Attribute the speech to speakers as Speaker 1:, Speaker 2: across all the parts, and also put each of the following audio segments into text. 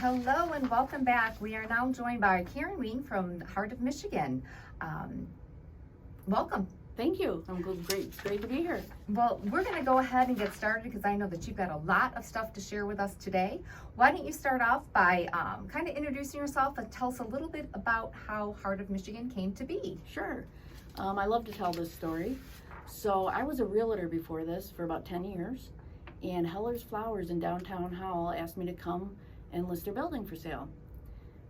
Speaker 1: Hello and welcome back. We are now joined by Karen Ween from the heart of Michigan. Welcome.
Speaker 2: Thank you. I'm great to be here.
Speaker 1: Well, we're going to go ahead and get started because I know that you've got a lot of stuff to share with us today. Why don't you start off by kind of introducing yourself and tell us a little bit about how Heart of Michigan came to be.
Speaker 2: Sure. I love to tell this story. So I was a realtor before this for about 10 years, and Heller's Flowers in Downtown Howell asked me to come and list their building for sale.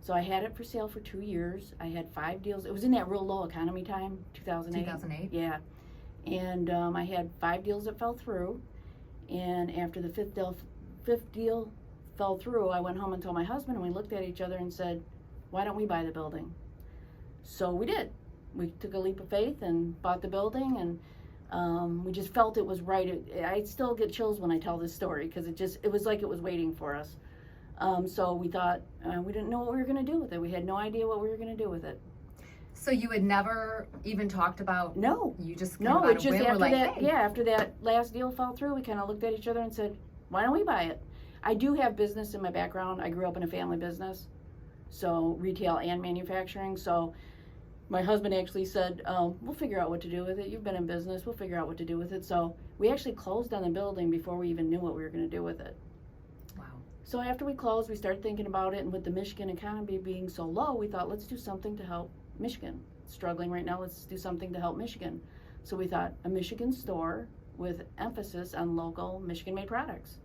Speaker 2: So I had it for sale for 2 years. I had 5 deals. It was in that real low economy time, 2008.
Speaker 1: 2008?
Speaker 2: Yeah. And I had 5 deals that fell through. And after the fifth deal fell through, I went home and told my husband, and we looked at each other and said, why don't we buy the building? So we did. We took a leap of faith and bought the building, and we just felt it was right. I still get chills when I tell this story because it was like it was waiting for us. So we thought, we didn't know what we were going to do with it. We had no idea what we were going to do with it.
Speaker 1: So you had never even talked about?
Speaker 2: No.
Speaker 1: You just
Speaker 2: no. It's just after
Speaker 1: like,
Speaker 2: that.
Speaker 1: hey.
Speaker 2: Yeah, after that last deal fell through, we kind of looked at each other and said, "Why don't we buy it?" I do have business in my background. I grew up in a family business, so retail and manufacturing. So my husband actually said, "We'll figure out what to do with it. You've been in business. We'll figure out what to do with it." So we actually closed on the building before we even knew what we were going to do with it. So after we closed, we started thinking about it, and with the Michigan economy being so low, we thought, let's do something to help Michigan. It's struggling right now, let's do something to help Michigan. So we thought a Michigan store with emphasis on local Michigan-made products.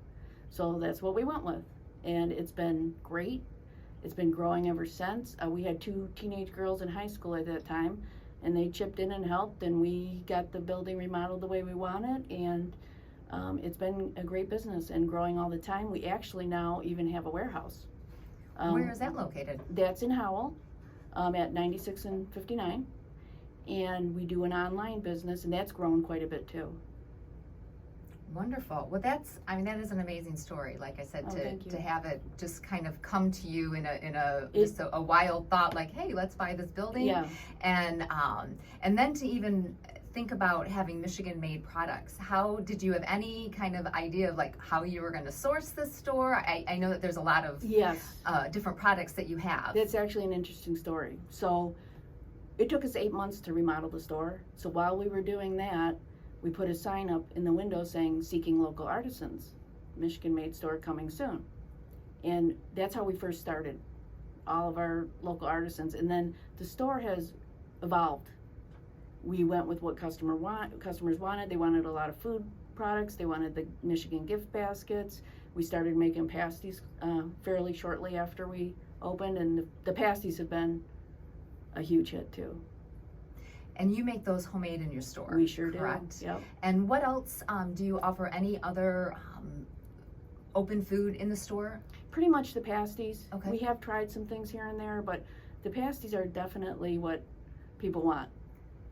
Speaker 2: So that's what we went with, and it's been great. It's been growing ever since. We had 2 teenage girls in high school at that time, and they chipped in and helped, and we got the building remodeled the way we wanted, and it's been a great business and growing all the time. We actually now even have a warehouse.
Speaker 1: Where is that located?
Speaker 2: That's in Howell, at 96 and 59. And we do an online business, and that's grown quite a bit too.
Speaker 1: Wonderful. Well, that is an amazing story. Like I said, to have it just kind of come to you in a wild thought, like, hey, let's buy this building.
Speaker 2: Yeah.
Speaker 1: And then to even think about having Michigan-made products. How did you have any kind of idea of like how you were going to source this store? I know that there's a lot of different products that you have.
Speaker 2: That's actually an interesting story. So it took us 8 months to remodel the store. So while we were doing that, we put a sign up in the window saying, seeking local artisans, Michigan-made store coming soon. And that's how we first started, all of our local artisans. And then the store has evolved. We went with what customers wanted. They wanted a lot of food products. They wanted the Michigan gift baskets. We started making pasties fairly shortly after we opened, and the pasties have been a huge hit too.
Speaker 1: And you make those homemade in your store?
Speaker 2: We sure
Speaker 1: correct?
Speaker 2: do. Yep.
Speaker 1: And what else do you offer? Any other open food in the store?
Speaker 2: Pretty much the pasties.
Speaker 1: Okay.
Speaker 2: We have tried some things here and there, but the pasties are definitely what people want.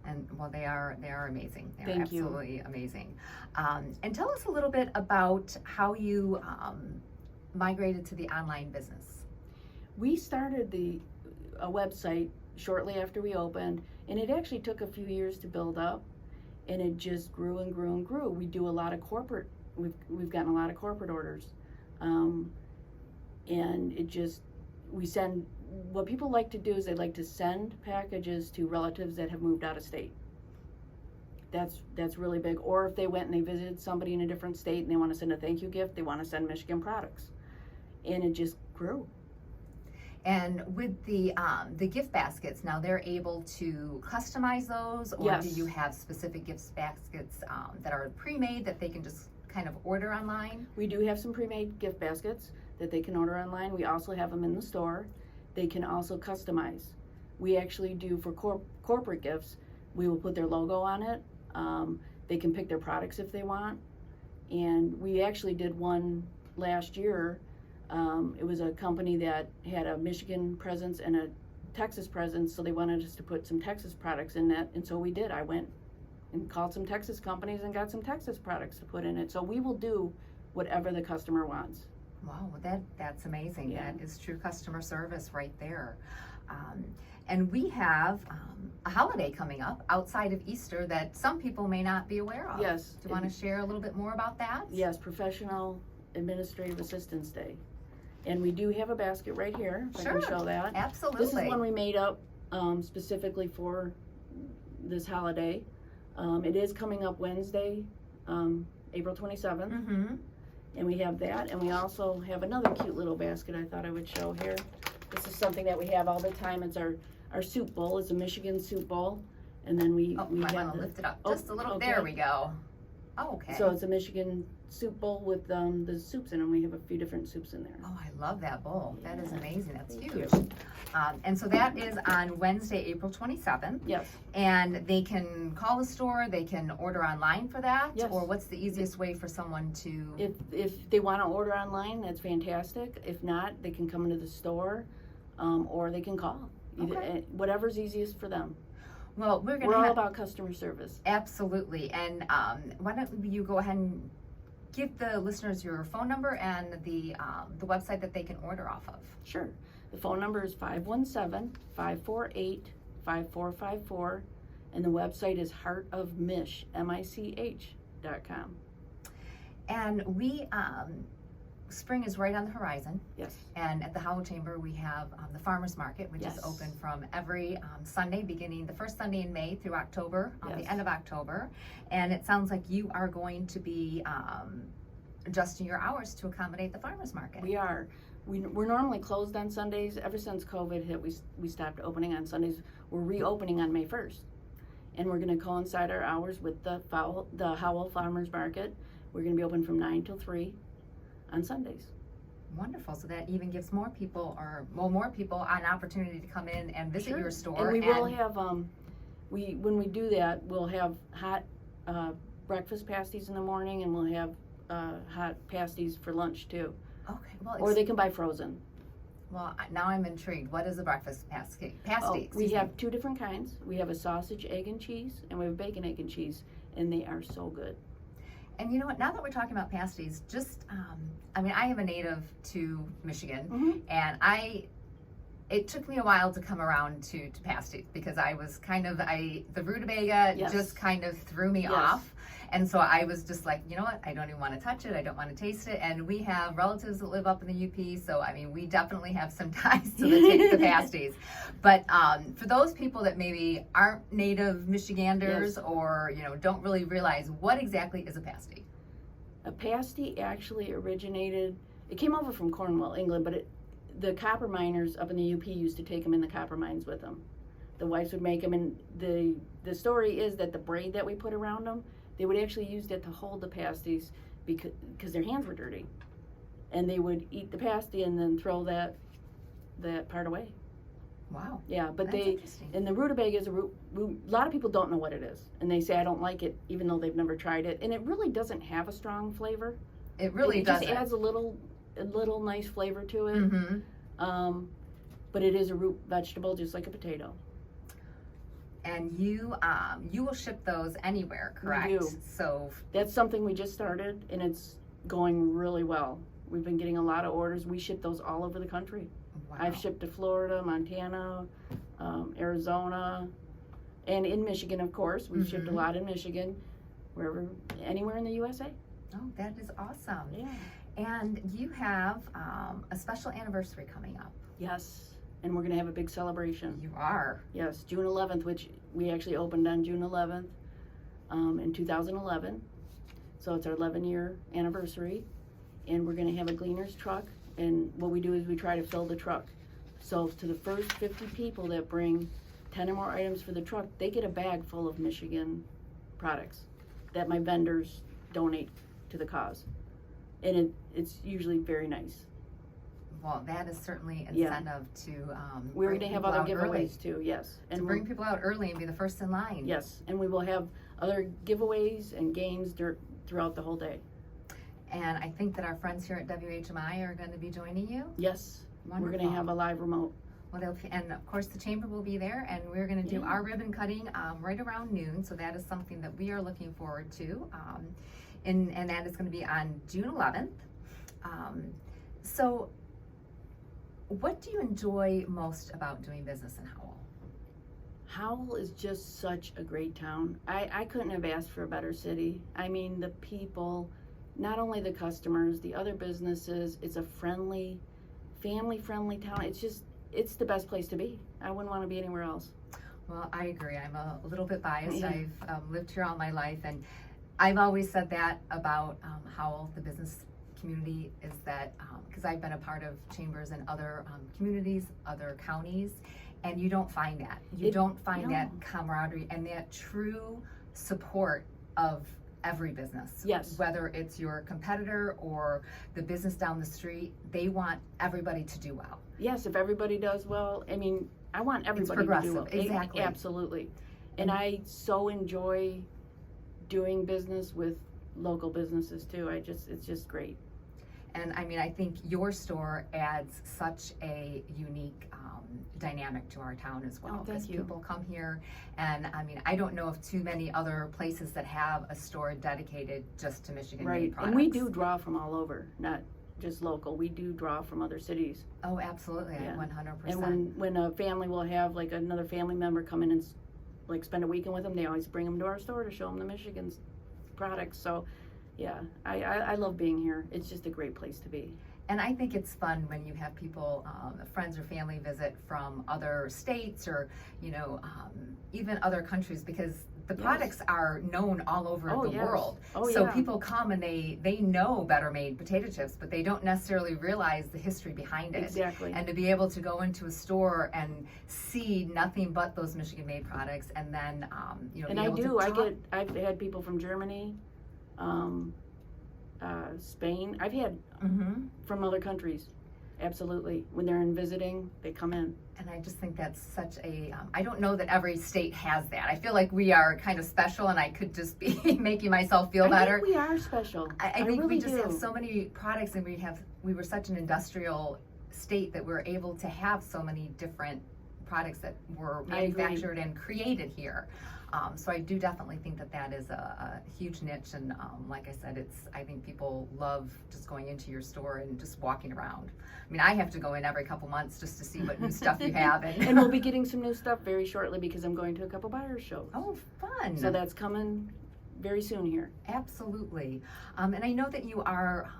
Speaker 1: And well, they are amazing. They're
Speaker 2: Thank you.
Speaker 1: Absolutely amazing. And tell us a little bit about how you migrated to the online business.
Speaker 2: We started a website shortly after we opened, and it actually took a few years to build up, and it just grew and grew and grew. We do a lot of corporate. We've gotten a lot of corporate orders, and we send. What people like to do is they like to send packages to relatives that have moved out of state. That's really big. Or if they went and they visited somebody in a different state and they want to send a thank you gift, they want to send Michigan products, and it just grew.
Speaker 1: And with the gift baskets, now they're able to customize those, or
Speaker 2: Yes.
Speaker 1: do you have specific gift baskets that are pre-made that they can just kind of order online?
Speaker 2: We do have some pre-made gift baskets that they can order online. We also have them in the store. They can also customize. We actually do for corporate gifts, we will put their logo on it. They can pick their products if they want. And we actually did one last year. It was a company that had a Michigan presence and a Texas presence, so they wanted us to put some Texas products in that, and so we did. I went and called some Texas companies and got some Texas products to put in it. So we will do whatever the customer wants.
Speaker 1: Wow, that's amazing.
Speaker 2: Yeah.
Speaker 1: That is true customer service right there. And we have a holiday coming up outside of Easter that some people may not be aware of.
Speaker 2: Yes.
Speaker 1: Do you want to share a little bit more about that?
Speaker 2: Yes, Professional Administrative Assistance Day. And we do have a basket right here, if I can show that.
Speaker 1: Absolutely.
Speaker 2: This is one we made up specifically for this holiday. It is coming up Wednesday, April 27th.
Speaker 1: Mm-hmm.
Speaker 2: And we have that, and we also have another cute little basket I thought I would show here. This is something that we have all the time. It's our soup bowl. It's a Michigan soup bowl. And then we
Speaker 1: might want to lift it up just a little.
Speaker 2: Okay.
Speaker 1: There we go. Oh, okay.
Speaker 2: So it's a Michigan soup bowl with the soups in them. We have a few different soups in there.
Speaker 1: Oh, I love that bowl. That is amazing. That's
Speaker 2: Thank
Speaker 1: huge.
Speaker 2: you.
Speaker 1: And so that is on Wednesday, April 27th.
Speaker 2: Yes.
Speaker 1: And they can call the store, they can order online for that?
Speaker 2: Yes.
Speaker 1: Or what's the easiest way for someone to...
Speaker 2: If they want to order online, that's fantastic. If not, they can come into the store or they can call.
Speaker 1: Okay.
Speaker 2: Whatever's easiest for them.
Speaker 1: Well, we're
Speaker 2: all about customer service.
Speaker 1: Absolutely. And why don't you go ahead and give the listeners your phone number and the website that they can order off of.
Speaker 2: Sure. The phone number is 517-548-5454, and the website is heartofmich.com.
Speaker 1: And we, spring is right on the horizon.
Speaker 2: Yes.
Speaker 1: And at the Howell Chamber, we have the Farmers Market, which is open from every Sunday, beginning the first Sunday in May through October, the end of October. And it sounds like you are going to be adjusting your hours to accommodate the Farmers Market.
Speaker 2: We are. We're normally closed on Sundays. Ever since COVID hit, we stopped opening on Sundays. We're reopening on May 1st. And we're going to coincide our hours with the Howell Farmers Market. We're going to be open from 9 till 3 on Sundays.
Speaker 1: Wonderful. So that even gives more people an opportunity to come in and visit your store.
Speaker 2: And we will have, when we do that, we'll have hot breakfast pasties in the morning, and we'll have hot pasties for lunch too.
Speaker 1: Okay. Well,
Speaker 2: or they can buy frozen.
Speaker 1: Well, now I'm intrigued. What is a breakfast pasty?
Speaker 2: We have two different kinds. We have a sausage, egg, and cheese, and we have bacon, egg, and cheese, and they are so good.
Speaker 1: And you know what? Now that we're talking about pasties, I am a native to Michigan, and it took me a while to come around to pasties because I was the rutabaga just kind of threw me off. And so I was just like, you know what? I don't even want to touch it. I don't want to taste it. And we have relatives that live up in the UP, so we definitely have some ties to the pasties. But for those people that maybe aren't native Michiganders or don't really realize, what exactly is a pasty?
Speaker 2: A pasty actually originated. It came over from Cornwall, England, but the copper miners up in the UP used to take them in the copper mines with them. The wives would make them, and the story is that the braid that we put around them, they would actually use that to hold the pasties because their hands were dirty. And they would eat the pasty and then throw that part away.
Speaker 1: Wow.
Speaker 2: Yeah, but
Speaker 1: that's interesting.
Speaker 2: And the rutabaga is a lot of people don't know what it is. And they say, I don't like it, even though they've never tried it. And it really doesn't have a strong flavor.
Speaker 1: It really doesn't.
Speaker 2: It just adds a little nice flavor to it.
Speaker 1: Mm-hmm.
Speaker 2: But it is a root vegetable, just like a potato.
Speaker 1: And you will ship those anywhere, correct?
Speaker 2: We do.
Speaker 1: So
Speaker 2: that's something we just started, and it's going really well. We've been getting a lot of orders. We ship those all over the country.
Speaker 1: Wow.
Speaker 2: I've shipped to Florida, Montana, Arizona, and in Michigan, of course. We've shipped a lot in Michigan, anywhere in the USA.
Speaker 1: Oh, that is awesome.
Speaker 2: Yeah.
Speaker 1: And you have a special anniversary coming up.
Speaker 2: Yes. And we're going to have a big celebration.
Speaker 1: You are?
Speaker 2: Yes, June 11th, which we actually opened on June 11th in 2011. So it's our 11-year anniversary. And we're going to have a gleaner's truck. And what we do is we try to fill the truck. So to the first 50 people that bring 10 or more items for the truck, they get a bag full of Michigan products that my vendors donate to the cause. And it's usually very nice.
Speaker 1: Well, that is certainly incentive to
Speaker 2: we're going to have other giveaways too, yes.
Speaker 1: And to bring people out early and be the first in line.
Speaker 2: Yes, and we will have other giveaways and games throughout the whole day.
Speaker 1: And I think that our friends here at WHMI are going to be joining you.
Speaker 2: Yes,
Speaker 1: wonderful.
Speaker 2: We're going to have a live remote.
Speaker 1: Well, and of course the chamber will be there, and we're going to do our ribbon cutting right around noon. So that is something that we are looking forward to, and that is going to be on June 11th. So, what do you enjoy most about doing business in Howell?
Speaker 2: Howell is just such a great town. I couldn't have asked for a better city. I mean, the people, not only the customers, the other businesses, it's a friendly family-friendly town. It's the best place to be. I wouldn't want to be anywhere else.
Speaker 1: Well, I agree. I'm a little bit biased.
Speaker 2: Yeah.
Speaker 1: I've lived here all my life, and I've always said that about Howell, the business community, is that because I've been a part of chambers in other communities, other counties, and you don't find that. You don't find that camaraderie and that true support of every business.
Speaker 2: Yes.
Speaker 1: Whether it's your competitor or the business down the street, they want everybody to do well.
Speaker 2: Yes, if everybody does well, I mean, I want everybody to do well.
Speaker 1: Exactly.
Speaker 2: Absolutely. And I so enjoy doing business with local businesses too. It's just great.
Speaker 1: And I mean, I think your store adds such a unique dynamic to our town as well.
Speaker 2: Thank you.
Speaker 1: People come here, and I mean, I don't know of too many other places that have a store dedicated just to Michigan-made products.
Speaker 2: And we do draw from all over, not just local. We do draw from other cities.
Speaker 1: Oh, absolutely,
Speaker 2: Yeah.
Speaker 1: 100%.
Speaker 2: And when a family will have like another family member come in and like spend a weekend with them, they always bring them to our store to show them the Michigan's products. So yeah, I love being here. It's just a great place to be.
Speaker 1: And I think it's fun when you have people, friends or family visit from other states or, even other countries, because the products are known all over the world. So people come and they know Better Made potato chips, but they don't necessarily realize the history behind it.
Speaker 2: Exactly.
Speaker 1: And to be able to go into a store and see nothing but those Michigan-made products, and then,
Speaker 2: And I've had people from Germany, Spain. I've had from other countries. Absolutely. When they're in visiting, they come in.
Speaker 1: And I just think that's such a, I don't know that every state has that. I feel like we are kind of special, and I could just be making myself feel better.
Speaker 2: I think we are special.
Speaker 1: I think
Speaker 2: really
Speaker 1: we just
Speaker 2: do.
Speaker 1: have so many products, and we were such an industrial state that we're able to have so many different products that were manufactured and created here. So I do definitely think that is a huge niche, and like I said, I think people love just going into your store and just walking around. I mean, I have to go in every couple months just to see what new stuff you have.
Speaker 2: And we'll be getting some new stuff very shortly because I'm going to a couple buyers shows.
Speaker 1: Oh, fun.
Speaker 2: So that's coming very soon here.
Speaker 1: Absolutely. And I know that you are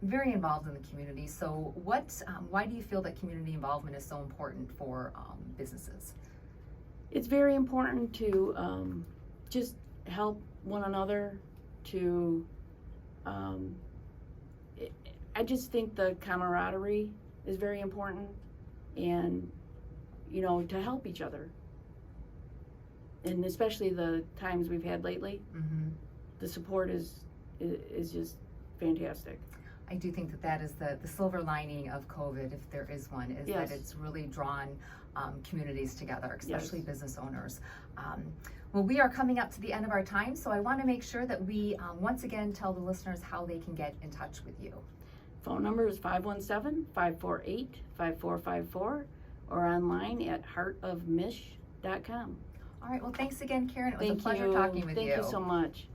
Speaker 1: very involved in the community. So why do you feel that community involvement is so important for businesses?
Speaker 2: It's very important to just help one another to, I just think the camaraderie is very important, and, to help each other. And especially the times we've had lately, the support is just fantastic.
Speaker 1: I do think that is the silver lining of COVID, if there is one, is that it's really drawn communities together, especially business owners. Well, we are coming up to the end of our time, so I want to make sure that we once again tell the listeners how they can get in touch with you.
Speaker 2: Phone number is 517-548-5454 or online at heartofmish.com.
Speaker 1: All right, well, thanks again, Karen. It was a pleasure talking with you.
Speaker 2: Thank you so much.